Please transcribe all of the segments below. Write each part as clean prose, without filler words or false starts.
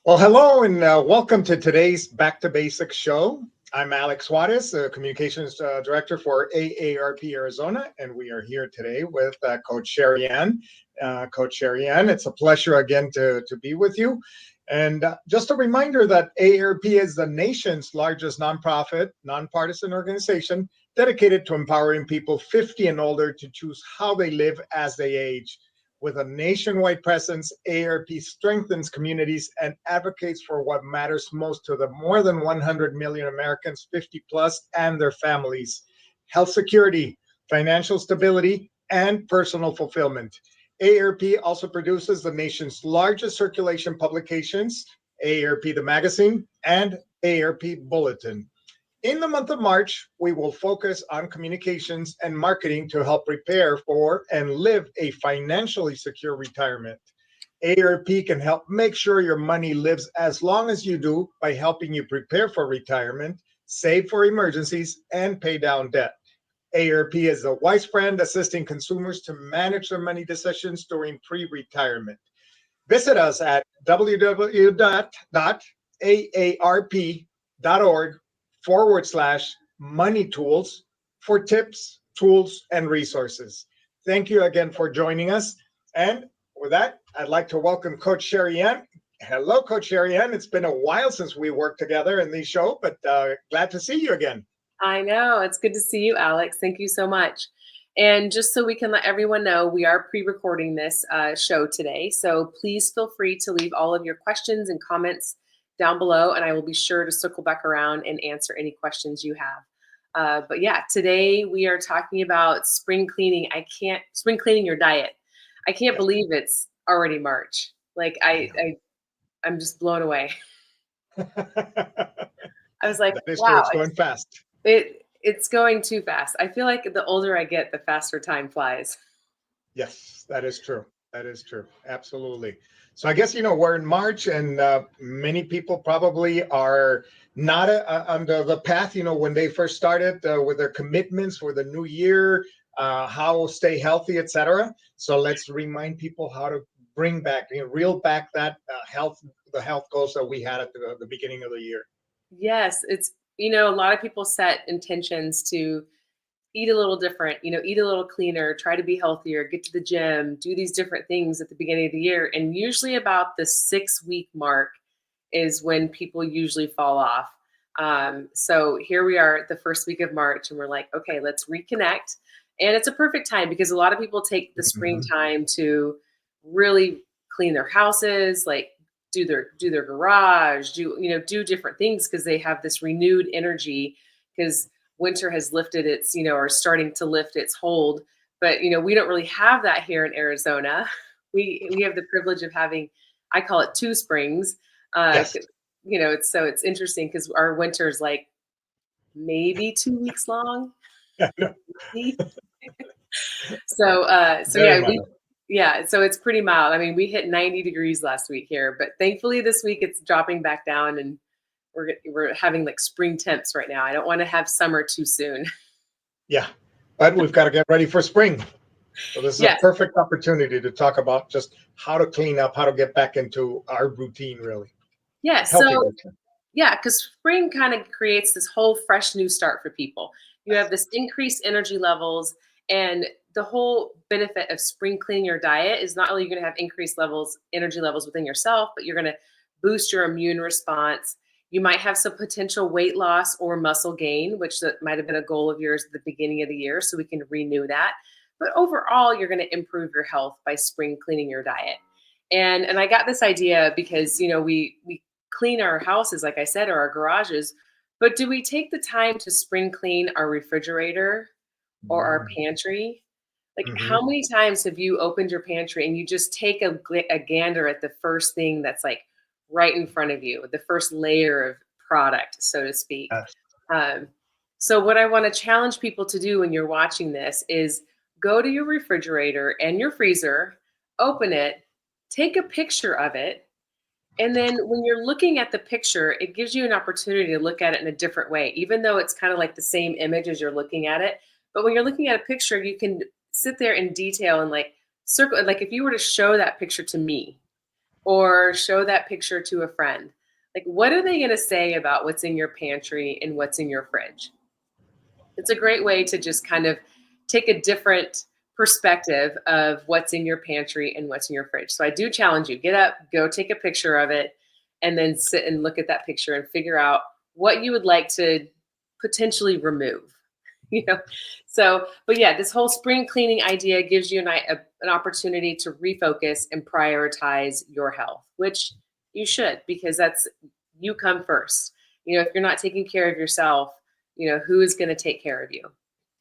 Well, hello and welcome to today's Back to Basics show. I'm Alex Juarez, the Communications Director for AARP Arizona, and we are here today with Coach SheriAnne. Coach SheriAnne, it's a pleasure again to be with you. And just a reminder that AARP is the nation's largest nonprofit, nonpartisan organization dedicated to empowering people 50 and older to choose how they live as they age. With a nationwide presence, AARP strengthens communities and advocates for what matters most to the more than 100 million Americans 50 plus and their families: health security, financial stability, and personal fulfillment. AARP also produces the nation's largest circulation publications, AARP the Magazine and AARP Bulletin. In the month of March, we will focus on communications and marketing to help prepare for and live a financially secure retirement. AARP can help make sure your money lives as long as you do by helping you prepare for retirement, save for emergencies, and pay down debt. AARP is a wise friend assisting consumers to manage their money decisions during pre-retirement. Visit us at www.aarp.org/money tools for tips, tools, and resources. Thank you again for joining us. And with that, I'd like to welcome Coach SheriAnne. Hello, Coach SheriAnne. It's been a while since we worked together in the show, but glad to see you again. I know. It's good to see you, Alex. Thank you so much. And just so we can let everyone know, we are pre-recording this show today. So please feel free to leave all of your questions and comments down below, and I will be sure to circle back around and answer any questions you have. But yeah, today we are talking about spring cleaning. Spring cleaning your diet. I can't believe it's already March. I'm just blown away. I was like, that is wow, true. It's going fast. It's going too fast. I feel like the older I get, the faster time flies. Yes, that is true. That is true. Absolutely. So I guess, we're in March and many people probably are not on the path, when they first started with their commitments for the new year, how stay healthy, etc. So let's remind people how to bring back, reel back that the health goals that we had at the beginning of the year. Yes, it's, a lot of people set intentions to eat a little different, eat a little cleaner, try to be healthier, get to the gym, do these different things at the beginning of the year. And usually about the 6-week mark is when people usually fall off. So here we are at the first week of March and we're like, okay, let's reconnect. And it's a perfect time because a lot of people take the springtime to really clean their houses, like do their garage, do different things because they have this renewed energy because winter has lifted its, or starting to lift its hold. But, we don't really have that here in Arizona. We have the privilege of having, I call it 2 springs. Yes. It's interesting because our winter's like maybe 2 weeks long. So yeah, so it's pretty mild. I mean, we hit 90 degrees last week here, but thankfully this week it's dropping back down and we're having like spring temps right now. I don't want to have summer too soon. Yeah, but we've got to get ready for spring. So this is a perfect opportunity to talk about just how to clean up, how to get back into our routine, really. Yeah, because spring kind of creates this whole fresh new start for people. You have this increased energy levels, and the whole benefit of spring cleaning your diet is not only you're going to have increased energy levels within yourself, but you're going to boost your immune response. You might have some potential weight loss or muscle gain, which that might have been a goal of yours at the beginning of the year, so we can renew that. But overall, you're going to improve your health by spring cleaning your diet. And I got this idea because, we clean our houses, like I said, or our garages, but do we take the time to spring clean our refrigerator or our pantry? Like, how many times have you opened your pantry and you just take a gander at the first thing that's like right in front of you, the first layer of product, so to speak? So what I want to challenge people to do when you're watching this is go to your refrigerator and your freezer, open it, take a picture of it. And then when you're looking at the picture, it gives you an opportunity to look at it in a different way, even though it's kind of like the same image as you're looking at it. But when you're looking at a picture, you can sit there in detail and like circle, like if you were to show that picture to me, or show that picture to a friend. Like, what are they going to say about what's in your pantry and what's in your fridge? It's a great way to just kind of take a different perspective of what's in your pantry and what's in your fridge. So I do challenge you, get up, go take a picture of it, and then sit and look at that picture and figure out what you would like to potentially remove. You know, so but yeah, this whole spring cleaning idea gives you an opportunity to refocus and prioritize your health, which you should, because that's you come first. You know, if you're not taking care of yourself, you know, who is going to take care of you?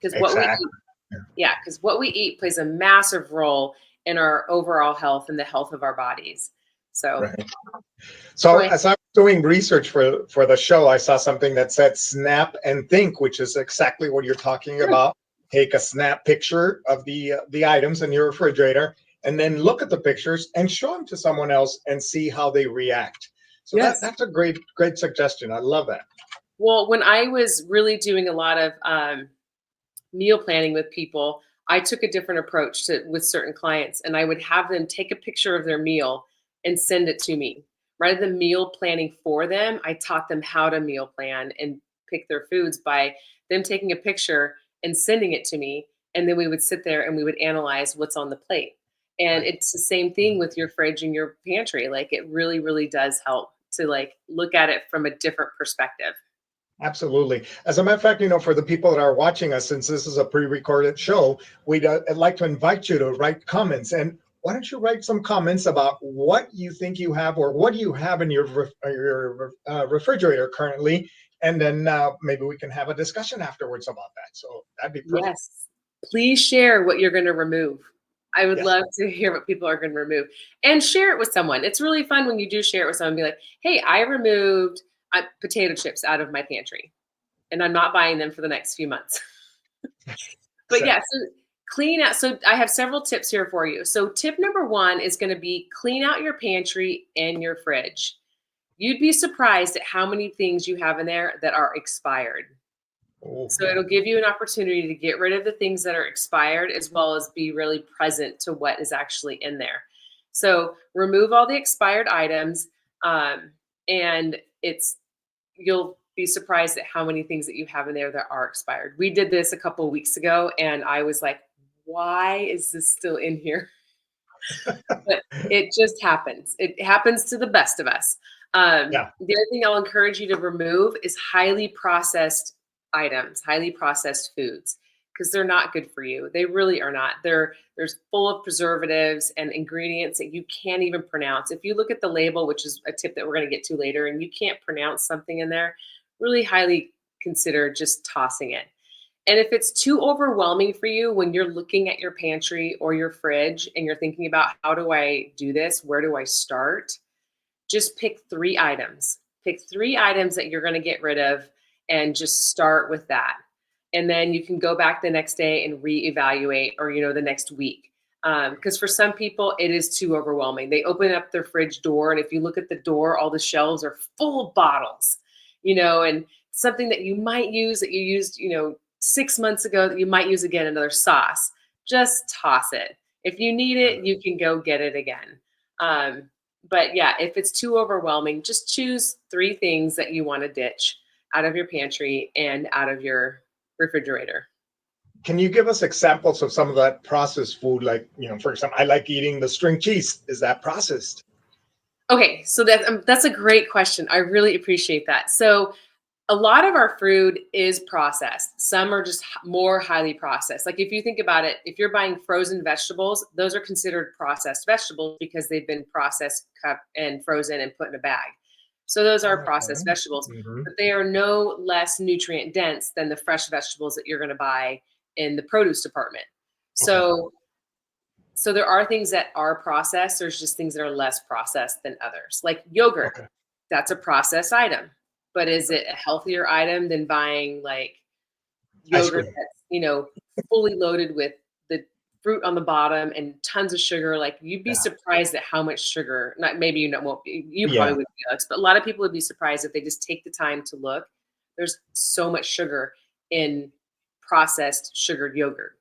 Because what we Exactly. eat, yeah, because what we eat plays a massive role in our overall health and the health of our bodies. So Right. go So ahead. as I was doing research for the show, I saw something that said snap and think, which is exactly what you're talking Sure. about. Take a snap picture of the items in your refrigerator, and then look at the pictures and show them to someone else and see how they react. So Yes. that's a great suggestion. I love that. Well, when I was really doing a lot of meal planning with people, I took a different approach to with certain clients, and I would have them take a picture of their meal and send it to me. Rather than meal planning for them, I taught them how to meal plan and pick their foods by them taking a picture and sending it to me, and then we would sit there and we would analyze what's on the plate. And Right. it's the same thing with your fridge and your pantry. Like, it really, really does help to like look at it from a different perspective. Absolutely. As a matter of fact, for the people that are watching us, since this is a pre-recorded show, I'd like to invite you to write comments. And why don't you write some comments about what you think you have, or what do you have in your refrigerator currently, and then maybe we can have a discussion afterwards about that. So that'd be perfect. Yes. Please share what you're gonna remove. I would Yes. love to hear what people are gonna remove, and share it with someone. It's really fun when you do share it with someone, be like, "Hey, I removed, potato chips out of my pantry, and I'm not buying them for the next few months." But yeah, Exactly. so clean out. So I have several tips here for you. So tip number 1 is gonna be clean out your pantry and your fridge. You'd be surprised at how many things you have in there that are expired. Oh, So yeah. it'll give you an opportunity to get rid of the things that are expired, as well as be really present to what is actually in there. So remove all the expired items, um, and you'll be surprised at how many things that you have in there that are expired. We did this a couple of weeks ago, and I was like, "Why is this still in here?" But it just happens. It happens to the best of us. Yeah. The other thing I'll encourage you to remove is highly processed items, highly processed foods, because they're not good for you. They really are not. There's full of preservatives and ingredients that you can't even pronounce. If you look at the label, which is a tip that we're going to get to later, and you can't pronounce something in there, really highly consider just tossing it. And if it's too overwhelming for you when you're looking at your pantry or your fridge and you're thinking about, how do I do this? Where do I start? Just pick 3 items. Pick 3 items that you're going to get rid of and just start with that. And then you can go back the next day and reevaluate, or the next week. Because for some people it is too overwhelming. They open up their fridge door, and if you look at the door, all the shelves are full of bottles, and something that you might use, that you used, 6 months ago, that you might use again, another sauce. Just toss it. If you need it, you can go get it again. Um, but yeah, if it's too overwhelming, just choose 3 things that you want to ditch out of your pantry and out of your refrigerator. Can you give us examples of some of that processed food? Like, for example, I like eating the string cheese. Is that processed? Okay, so that's a great question. I really appreciate that. So a lot of our food is processed. Some are just more highly processed. Like, if you think about it, if you're buying frozen vegetables, those are considered processed vegetables because they've been processed, cut, and frozen and put in a bag. So those are Okay. processed vegetables, Hmm. but they are no less nutrient dense than the fresh vegetables that you're going to buy in the produce department. Okay. So there are things that are processed. There's just things that are less processed than others. Like yogurt, Okay. that's a processed item. But is Right. it a healthier item than buying like Ice yogurt cream. that's, fully loaded with the fruit on the bottom and tons of sugar? Like, you'd be Yeah. surprised at how much sugar, not maybe you know won't be, you probably Yeah. would be, Alex, but a lot of people would be surprised if they just take the time to look. There's so much sugar in processed sugared yogurt.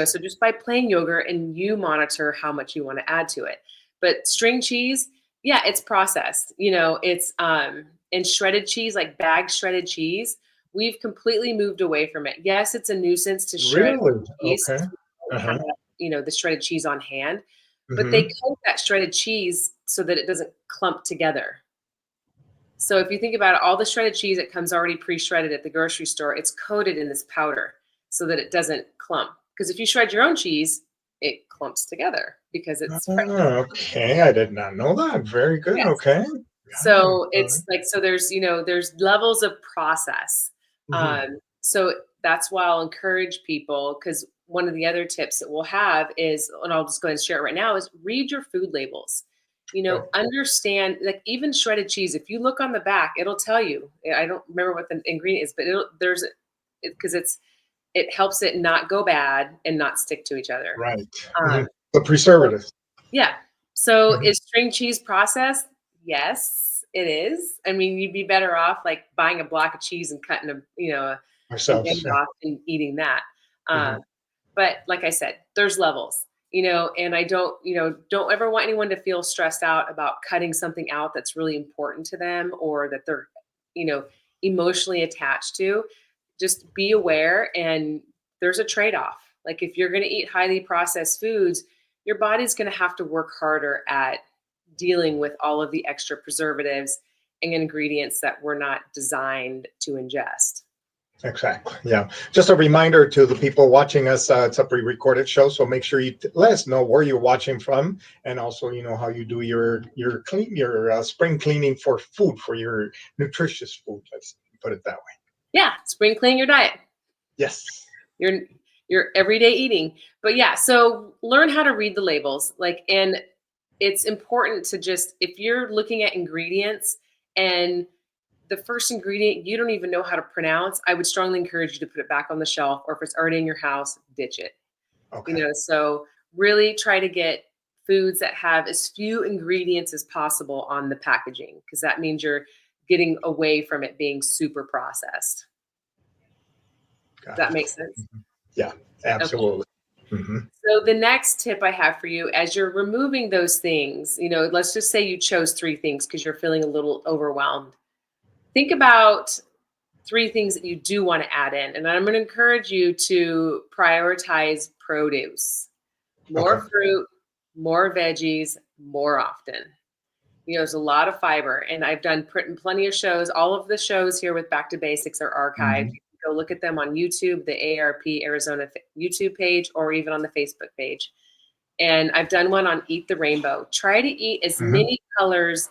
So just by plain yogurt, and you monitor how much you want to add to it. But string cheese, Yeah, it's processed. You know, it's and shredded cheese, like bagged shredded cheese, we've completely moved away from it. Yes, it's a nuisance to shred Really? cheese Okay. if you don't have, Uh-huh. the shredded cheese on hand, but they Hmm. coat that shredded cheese so that it doesn't clump together. So if you think about it, all the shredded cheese that comes already pre-shredded at the grocery store, it's coated in this powder so that it doesn't clump. Because if you shred your own cheese, it clumps together because it's fresh. Okay, I did not know that. Very good. Yes. Okay. Got it. So All right. it's like, so there's levels of process. Mhm. So that's why I'll encourage people, because one of the other tips that we'll have is, and I'll just go ahead and share it right now, is read your food labels. Okay. Understand, like even shredded cheese, if you look on the back, it'll tell you. I don't remember what the ingredient is, but because it helps it not go bad and not stick to each other. Right. Um, Mhm. The preservatives. yeah. So Mhm. is string cheese processed? Yes, it is. I mean, you'd be better off like buying a block of cheese and cutting an Ourselves. end Yeah. off and eating that. Uh, Mhm. but like I said, there's levels, and I don't ever want anyone to feel stressed out about cutting something out that's really important to them or that they're, you know, emotionally attached to. Just be aware, and there's a trade-off. Like if you're going to eat highly processed foods, your body's going to have to work harder at dealing with all of the extra preservatives and ingredients that were not designed to ingest. Exactly. Yeah. Just a reminder to the people watching us, it's a pre-recorded show, so make sure you let us know where you're watching from, and also, how you do your spring cleaning for food, for your nutritious food. Let's put it that way. Yeah, spring clean your diet. Yes. Your your everyday eating. But yeah, so learn how to read the labels. And it's important to just, if you're looking at ingredients and the first ingredient you don't even know how to pronounce, I would strongly encourage you to put it back on the shelf, or if it's already in your house, ditch it. Okay. So really try to get foods that have as few ingredients as possible on the packaging, because that means you're getting away from it being super processed. Does Got that it. make sense? Mhm. Yeah. Okay. Absolutely. Hmm. So the next tip I have for you, as you're removing those things, let's just say you chose three things because you're feeling a little overwhelmed. Think about three things that you do want to add in. And I'm going to encourage you to prioritize produce, Okay. more fruit, more veggies, more often. There's a lot of fiber, and I've done plenty of shows. All of the shows here with Back to Basics are archived. Hmm. You can go look at them on YouTube, the AARP Arizona YouTube page, or even on the Facebook page. And I've done one on Eat the Rainbow. Try to eat as Hmm. many colors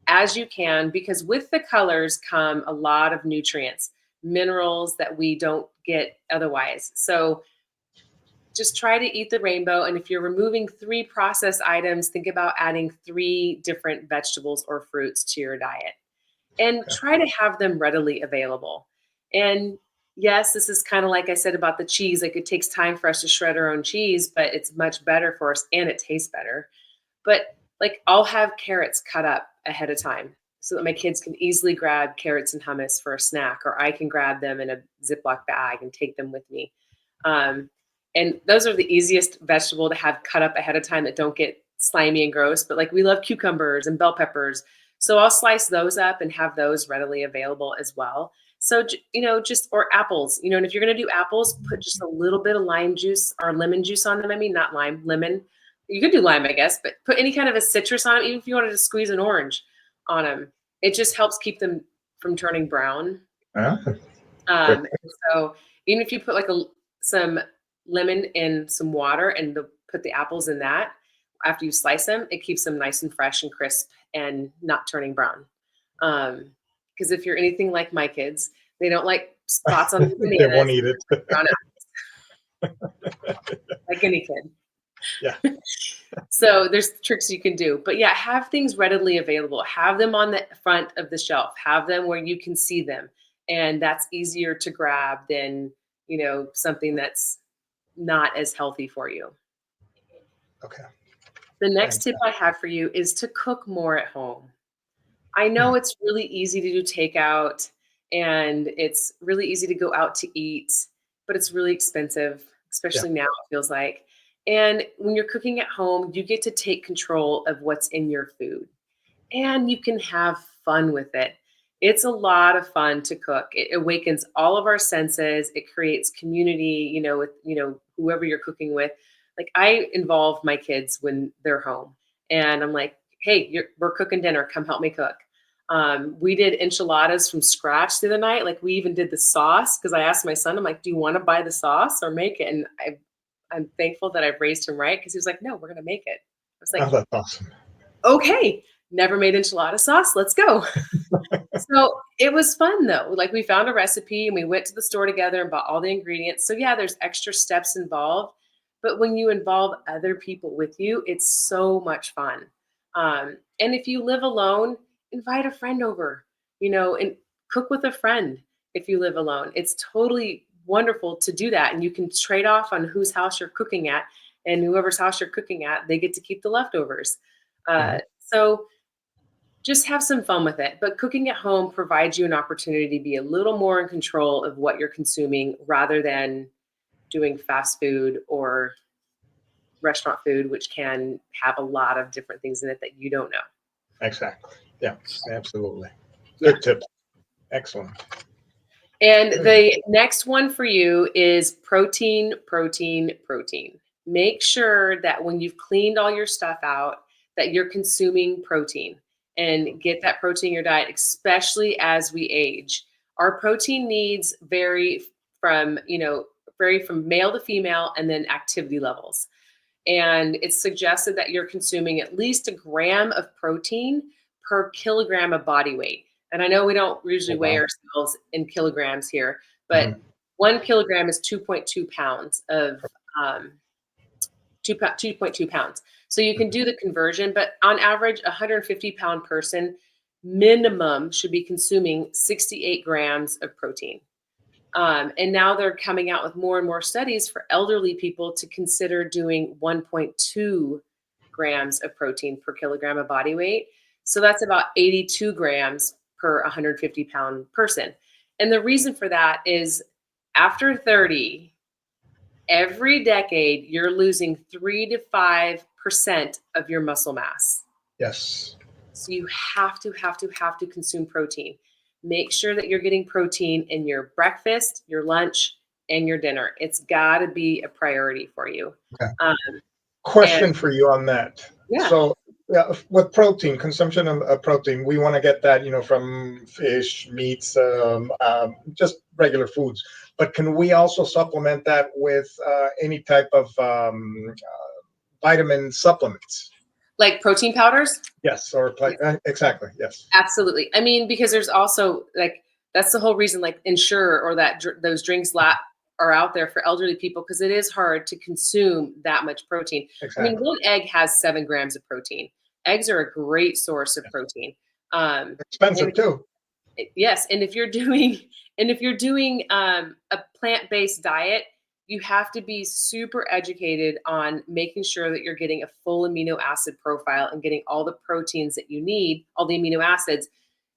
as you can, because with the colors come a lot of nutrients, minerals that we don't get otherwise. So just try to eat the rainbow. And if you're removing three processed items, think about adding three different vegetables or fruits to your diet, and Okay. try to have them readily available. And yes, this is kind of like I said about the cheese. Like it takes time for us to shred our own cheese, but it's much better for us and it tastes better. But like I'll have carrots cut up ahead of time so that my kids can easily grab carrots and hummus for a snack, or I can grab them in a Ziploc bag and take them with me. Um, and those are the easiest vegetable to have cut up ahead of time that don't get slimy and gross. But like we love cucumbers and bell peppers. So I'll slice those up and have those readily available as well. So, or apples, and if you're going to do apples, put just a little bit of lime juice or lemon juice on them. I mean, not lime, lemon. You could do lime, I guess, but put any kind of a citrus on them, even if you wanted to squeeze an orange on them. It just helps keep them from turning brown. Ah, good. So even if you put some lemon in some water and put the apples in that, after you slice them, it keeps them nice and fresh and crisp and not turning brown. Because if you're anything like my kids, they don't like spots on the They won't bananas, eat it. brown like any kid. Yeah. So there's tricks you can do. But yeah, have things readily available. Have them on the front of the shelf. Have them where you can see them. And that's easier to grab than, something that's not as healthy for you. Okay. The next Thanks. tip I have for you is to cook more at home. I know it's really easy to do takeout and it's really easy to go out to eat, but it's really expensive, Yeah. especially now it feels like. And when you're cooking at home, you get to take control of what's in your food. and you can have fun with it. It's a lot of fun to cook. It awakens all of our senses. It creates community, with, whoever you're cooking with. Like I involve my kids when they're home and I'm like, hey, we're cooking dinner. Come help me cook. We did enchiladas from scratch the other night. Like we even did the sauce because I asked my son, I'm like, do you want to buy the sauce or make it? And I'm thankful that I've raised him right because he was like, no, we're going to make it. I was like, Oh, that's awesome. okay, never made enchilada sauce. Let's go. So it was fun though. Like we found a recipe and we went to the store together and bought all the ingredients. So yeah, there's extra steps involved, but when you involve other people with you, it's so much fun. And if you live alone, invite a friend over, and cook with a friend. If you live alone, it's totally wonderful to do that. And you can trade off on whose house you're cooking at, and whoever's house you're cooking at, they get to keep the leftovers. Mhm. So just have some fun with it. But cooking at home provides you an opportunity to be a little more in control of what you're consuming rather than doing fast food or restaurant food, which can have a lot of different things in it that you don't know. Exactly. Yeah, absolutely. Yeah. Good tips. Excellent. And Good. the next one for you is protein, protein, protein. Make sure that when you've cleaned all your stuff out, that you're consuming protein and get that protein in your diet, especially as we age. Our protein needs from, vary from male to female and then activity levels. And it's suggested that you're consuming at least a gram of protein per kilogram of body weight. And I know we don't usually Oh, weigh wow. ourselves in kilograms here, but Mhm. 1 kilogram is 2.2 pounds of 2.2 pounds. So you can do the conversion, but on average, a 150-pound person minimum should be consuming 68 grams of protein. And now they're coming out with more and more studies for elderly people to consider doing 1.2 grams of protein per kilogram of body weight. So that's about 82 grams per 150-pound person. And the reason for that is after 30, every decade, you're losing 3 to 5% of your muscle mass. Yes. So you have to consume protein. Make sure that you're getting protein in your breakfast, your lunch, and your dinner. It's got to be a priority for you. Okay. Um, and Question for you on that. yeah, So, yeah, with protein consumption of protein, we want to get that, from fish, meats, just regular foods. But can we also supplement that with any type of vitamin supplements? like protein powders. Yes, or exactly. Yes. Absolutely. I mean, because there's also like that's the whole reason like Ensure or those drinks are out there for elderly people because it is hard to consume that much protein. I mean, Exactly. one egg has 7 grams of protein. Eggs are a great source of protein. And Expensive too. yes, and if you're doing a plant-based diet, you have to be super educated on making sure that you're getting a full amino acid profile and getting all the proteins that you need, all the amino acids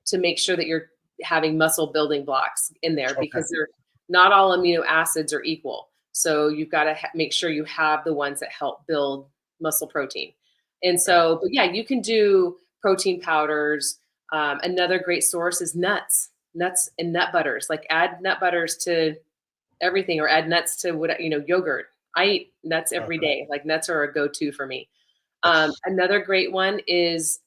to make sure that you're having muscle building blocks in there Okay. because they're not all amino acids are equal. So you've got to make sure you have the ones that help build muscle protein. And Okay. so, but yeah, you can do protein powders. Another great source is nuts and nut butters. Like add nut butters to everything, or add nuts to yogurt. I eat nuts every Okay. day. Like nuts are a go-to for me. Yes. Another great one is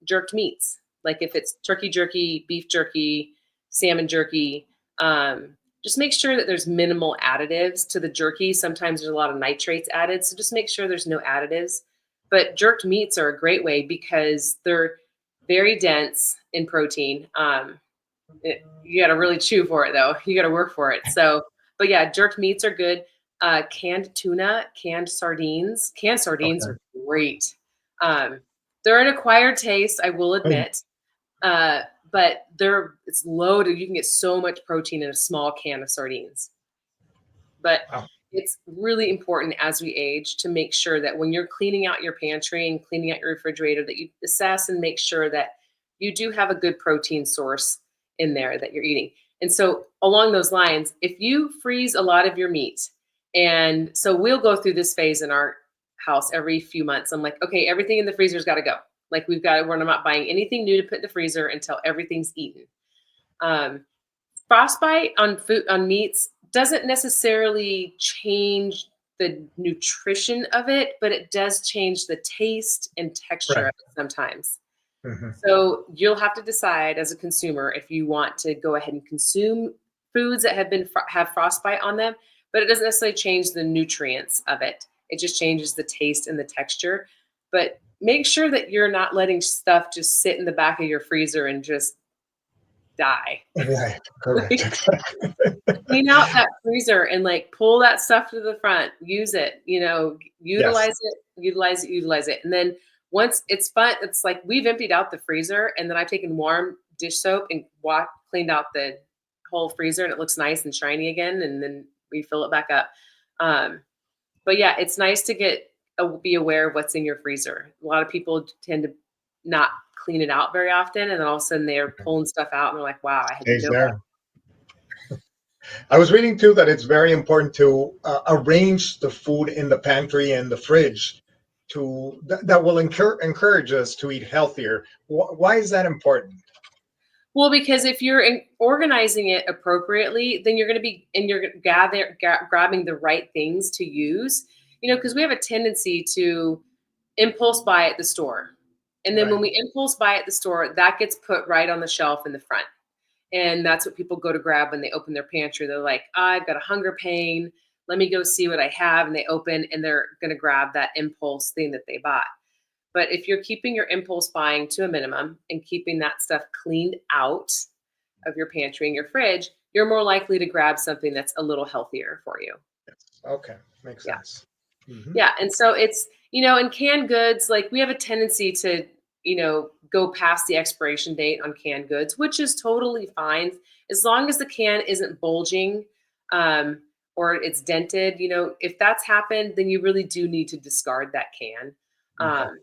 jerked meats. Like if it's turkey jerky, beef jerky, salmon jerky, just make sure that there's minimal additives to the jerky. Sometimes there's a lot of nitrates added, so just make sure there's no additives. But jerked meats are a great way because they're very dense in protein. You got to really chew for it though. You got to work for it. So, but yeah, jerked meats are good. Canned tuna, canned sardines Okay. are great. Um, they're an acquired taste, I will Mm. admit, uh, but it's loaded. You can get so much protein in a small can of sardines. But Wow. it's really important as we age to make sure that when you're cleaning out your pantry and cleaning out your refrigerator, that you assess and make sure that you do have a good protein source in there that you're eating. And so, along those lines, if you freeze a lot of your meat, and so we'll go through this phase in our house every few months. I'm like, okay, everything in the freezer's got to go. Like we're not buying anything new to put in the freezer until everything's eaten. Frostbite on meats doesn't necessarily change the nutrition of it, but it does change the taste and texture Right. of it sometimes. Hmm. So you'll have to decide as a consumer if you want to go ahead and consume foods that have frostbite on them, but it doesn't necessarily change the nutrients of it. It just changes the taste and the texture. But make sure that you're not letting stuff just sit in the back of your freezer and just die. Right. Correct. Exactly. Clean out that freezer and like pull that stuff to the front. Use it, Yes. utilize it. And then once it's fun, it's like we've emptied out the freezer and then I've taken warm dish soap and cleaned out the whole freezer and it looks nice and shiny again. And then we fill it back up. Um, but yeah, it's nice to be aware of what's in your freezer. A lot of people tend to not clean it out very often, and then all of a sudden they're pulling stuff out, and they're like, "Wow, I had Stays no." there. I was reading too that it's very important to arrange the food in the pantry and the fridge that will encourage us to eat healthier. Why is that important? Well, because if you're organizing it appropriately, then you're going to be and you're grabbing the right things to use. Because we have a tendency to impulse buy at the store, and then when Right. we impulse buy at the store, that gets put right on the shelf in the front. And that's what people go to grab when they open their pantry. They're like, I've got a hunger pain. Let me go see what I have. And they open and they're going to grab that impulse thing that they bought. But if you're keeping your impulse buying to a minimum and keeping that stuff cleaned out of your pantry and your fridge, you're more likely to grab something that's a little healthier for you. Okay. Makes Yeah. sense. Hmm. Yeah, and so it's, in canned goods, like we have a tendency to, go past the expiration date on canned goods, which is totally fine as long as the can isn't bulging or it's dented. If that's happened, then you really do need to discard that can. Okay. Um,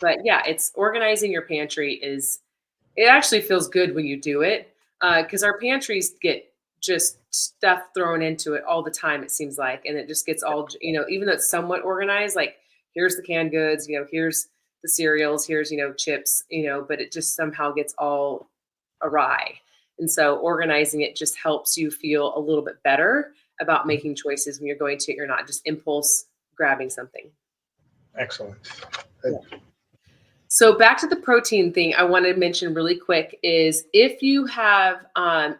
but yeah, it's organizing your pantry it actually feels good when you do it because our pantries get just stuff thrown into it all the time, it seems like. And it just gets all, even though it's somewhat organized, like here's the canned goods, here's the cereals, here's, chips, but it just somehow gets all awry. And so organizing it just helps you feel a little bit better about making choices when you're going to, you're not just impulse grabbing something. Excellent. Yeah. So back to the protein thing, I want to mention really quick is if you have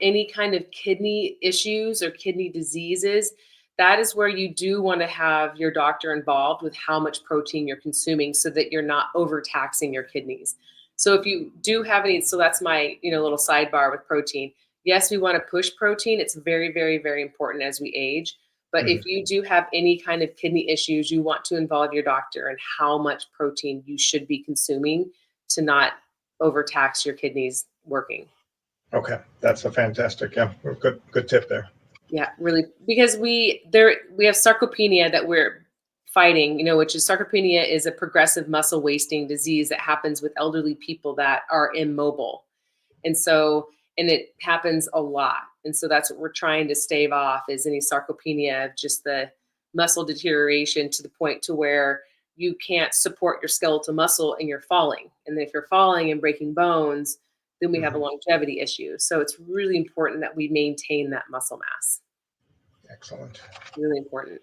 any kind of kidney issues or kidney diseases, that is where you do want to have your doctor involved with how much protein you're consuming so that you're not overtaxing your kidneys. So if you do have any, so that's my little sidebar with protein. Yes, we want to push protein. It's very, very, very important as we age. But Mhm. if you do have any kind of kidney issues, you want to involve your doctor in how much protein you should be consuming to not overtax your kidneys working. Okay. That's a fantastic, yeah, good tip there. Yeah, really, because we have sarcopenia that we're fighting, which is sarcopenia is a progressive muscle wasting disease that happens with elderly people that are immobile. And it happens a lot. And so that's what we're trying to stave off is any sarcopenia of just the muscle deterioration to the point to where you can't support your skeletal muscle and you're falling. And then if you're falling and breaking bones, then we have a Mhm. longevity issue. So it's really important that we maintain that muscle mass. Excellent. Really important.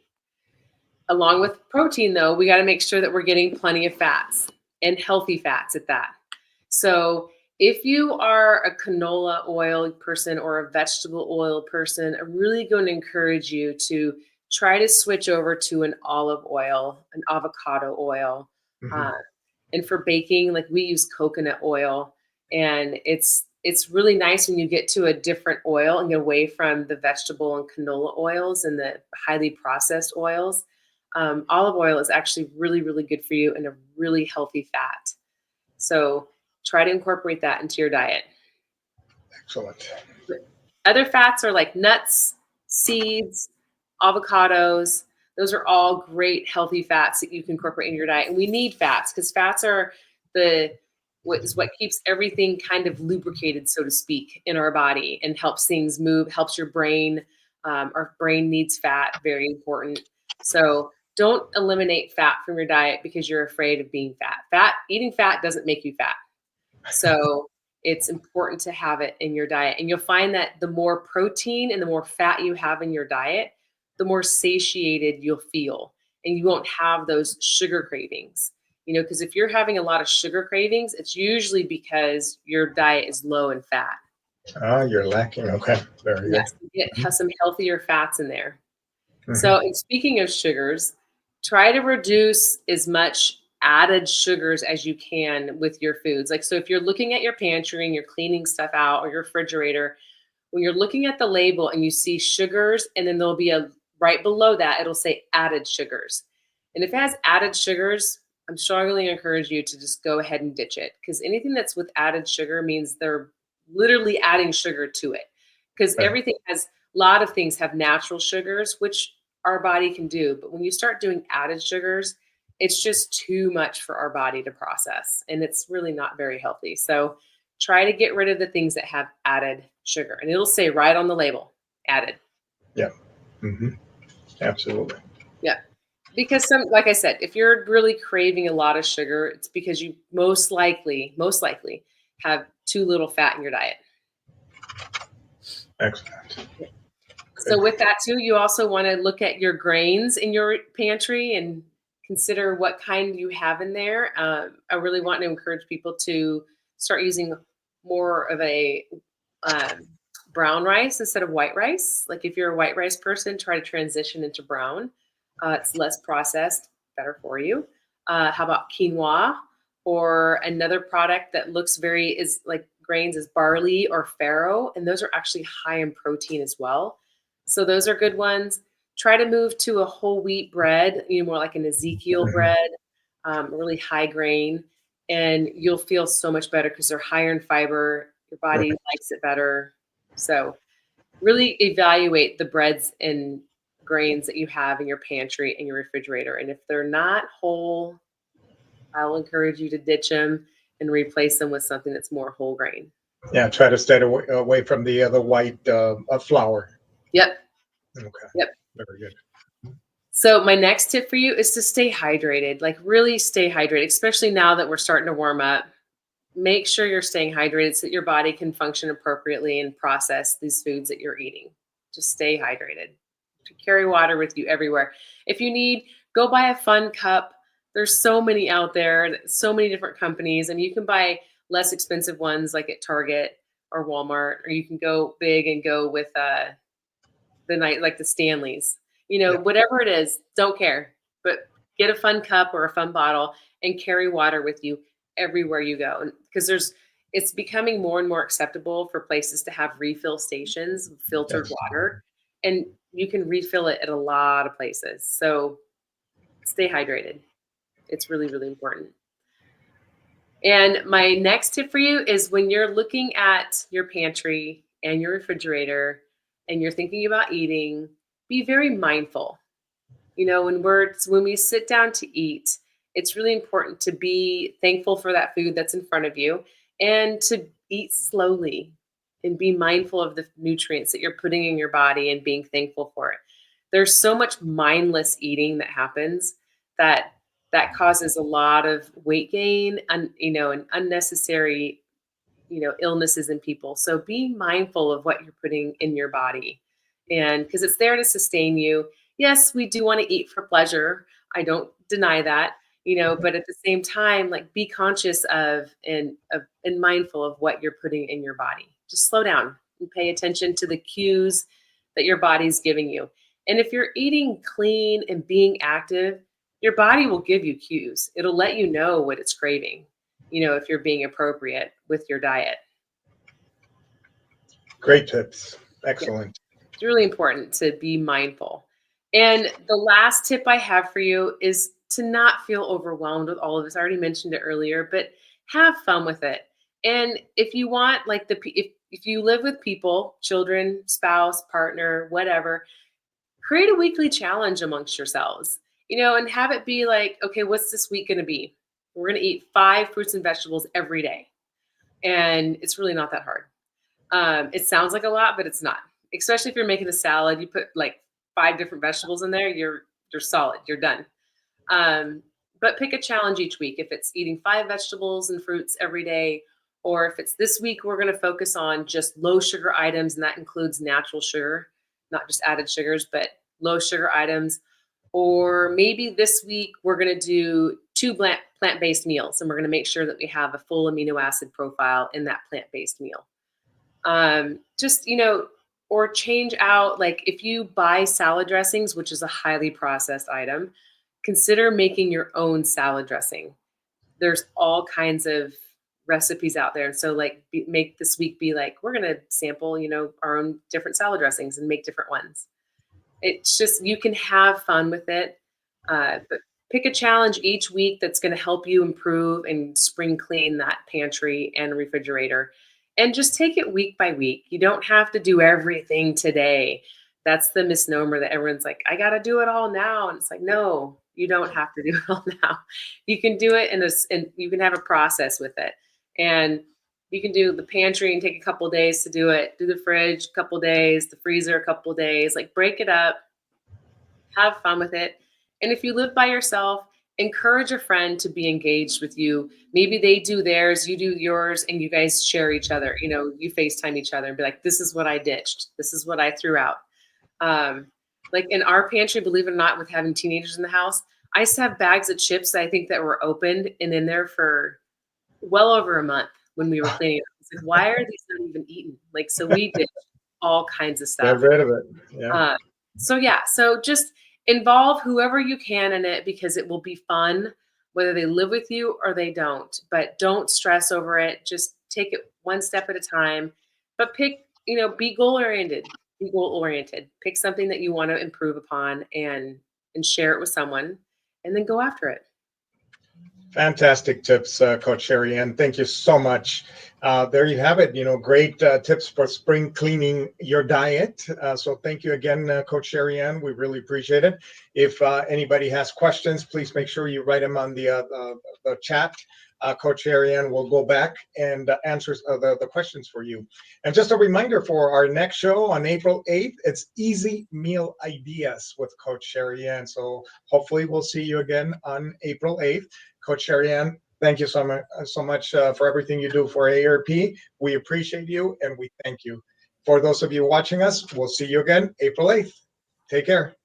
Along with protein, though, we got to make sure that we're getting plenty of fats and healthy fats at that. So, if you are a canola oil person or a vegetable oil person, I'm really going to encourage you to try to switch over to an olive oil, an avocado oil. Mhm. Uh, and for baking, like we use coconut oil, and it's really nice when you get to a different oil and get away from the vegetable and canola oils and the highly processed oils. Olive oil is actually really, really good for you and a really healthy fat. So try to incorporate that into your diet. Excellent. Other fats are like nuts, seeds, avocados. Those are all great healthy fats that you can incorporate in your diet. And we need fats because fats are what keeps everything kind of lubricated, so to speak, in our body and helps things move, helps your brain. Our brain needs fat, very important. So don't eliminate fat from your diet because you're afraid of being fat. Eating fat doesn't make you fat. So it's important to have it in your diet. And you'll find that the more protein and the more fat you have in your diet, the more satiated you'll feel. And you won't have those sugar cravings. Because if you're having a lot of sugar cravings, it's usually because your diet is low in fat. Ah, you're lacking. Okay, very good. Yes, you get some healthier fats in there. Mhm. So, and speaking of sugars, try to reduce as much added sugars as you can with your foods. Like, so if you're looking at your pantry and you're cleaning stuff out or your refrigerator, when you're looking at the label and you see sugars, and then there'll be a right below that, it'll say added sugars. And if it has added sugars, I'm strongly encourage you to just go ahead and ditch it, because anything that's with added sugar means they're literally adding sugar to it. Because Right. everything has, a lot of things have natural sugars, which our body can do. But when you start doing added sugars, it's just too much for our body to process. And it's really not very healthy. So try to get rid of the things that have added sugar. And it'll say right on the label, added. Yeah. Hmm. Absolutely. Yeah. Because like I said, if you're really craving a lot of sugar, it's because you most likely have too little fat in your diet. Excellent. So Good. with that too, you also want to look at your grains in your pantry and consider what kind you have in there. I really want to encourage people to start using more of a um, brown rice instead of white rice. Like if you're a white rice person, try to transition into brown. It's less processed, better for you. How about quinoa, or another product that looks very is like grains is barley or farro, and those are actually high in protein as well. So those are good ones. Try to move to a whole wheat bread, more like an Ezekiel Mhm. bread, really high grain, and you'll feel so much better because they're higher in fiber. Your body Right. likes it better. So really evaluate the breads and grains that you have in your pantry and your refrigerator. And if they're not whole, I'll encourage you to ditch them and replace them with something that's more whole grain. Yeah. Try to stay away from the other white flour. Yep. Okay. Yep. Very good. So my next tip for you is to stay hydrated. Like really stay hydrated, especially now that we're starting to warm up. Make sure you're staying hydrated so that your body can function appropriately and process these foods that you're eating. Just stay hydrated. Carry water with you everywhere. If you need, go buy a fun cup. There's so many out there, so many different companies, and you can buy less expensive ones like at Target or Walmart, or you can go big and go with the night like the Stanleys. Yeah. Whatever it is, don't care. But get a fun cup or a fun bottle and carry water with you everywhere you go. Because it's becoming more and more acceptable for places to have refill stations of filtered Yes. water. And you can refill it at a lot of places. So stay hydrated. It's really, really important. And my next tip for you is when you're looking at your pantry and your refrigerator and you're thinking about eating, be very mindful. When we sit down to eat, it's really important to be thankful for that food that's in front of you and to eat slowly and be mindful of the nutrients that you're putting in your body and being thankful for it. There's so much mindless eating that happens that causes a lot of weight gain and unnecessary illnesses in people. So be mindful of what you're putting in your body, and because it's there to sustain you. Yes, we do want to eat for pleasure. I don't deny that, but at the same time, like be conscious and mindful of what you're putting in your body. Just slow down and pay attention to the cues that your body's giving you. And if you're eating clean and being active, your body will give you cues. It'll let you know what it's craving, if you're being appropriate with your diet. Great tips. Yeah, Excellent. it's really important to be mindful. And the last tip I have for you is to not feel overwhelmed with all of this. I already mentioned it earlier, but have fun with it. And if you want, like if you live with people, children, spouse, partner, whatever, create a weekly challenge amongst yourselves, and have it be like, okay, what's this week going to be? We're going to eat 5 fruits and vegetables every day. And it's really not that hard. It sounds like a lot, but it's not. Especially if you're making a salad, you put like 5 different vegetables in there. You're You're solid. You're done. But pick a challenge each week. If it's eating 5 vegetables and fruits every day, or if it's this week, we're going to focus on just low sugar items, and that includes natural sugar, not just added sugars, but low sugar items. Or maybe this week we're going to do 2 plant-based meals, and we're going to make sure that we have a full amino acid profile in that plant-based meal. Just, or change out, like if you buy salad dressings, which is a highly processed item, consider making your own salad dressing. There's all kinds of recipes out there. And so like make this week be like, we're going to sample, our own different salad dressings and make different ones. It's just, you can have fun with it. But pick a challenge each week that's going to help you improve and spring clean that pantry and refrigerator. And just take it week by week. You don't have to do everything today. That's the misnomer that everyone's like, I got to do it all now. And it's like, no, you don't have to do it all now. You can do it and you can have a process with it. And you can do the pantry and take a couple days to do it. Do the fridge a couple days, the freezer a couple days. Like break it up, have fun with it. And if you live by yourself, encourage a friend to be engaged with you. Maybe they do theirs, you do yours, and you guys share each other. You FaceTime each other and be like, this is what I ditched. This is what I threw out. Like in our pantry, believe it or not, with having teenagers in the house, I used to have bags of chips that I think that were opened and in there for well over a month when we were cleaning it. It's like, why are these not even eaten? Like, so we did all kinds of stuff. Get rid of it. Yeah. So just involve whoever you can in it because it will be fun, whether they live with you or they don't. But don't stress over it. Just take it one step at a time. But pick, be goal oriented. Be goal oriented. Pick something that you want to improve upon and share it with someone, and then go after it. Fantastic tips, Coach SheriAnne. Thank you so much. There you have it. Great tips for spring cleaning your diet. So thank you again, Coach SheriAnne. We really appreciate it. If anybody has questions, please make sure you write them on the chat. Coach SheriAnne will go back and answer the questions for you. And just a reminder for our next show on April 8th, it's Easy Meal Ideas with Coach SheriAnne. So hopefully we'll see you again on April 8th. Coach SheriAnne, thank you so much for everything you do for AARP. We appreciate you and we thank you. For those of you watching us, we'll see you again April 8th. Take care.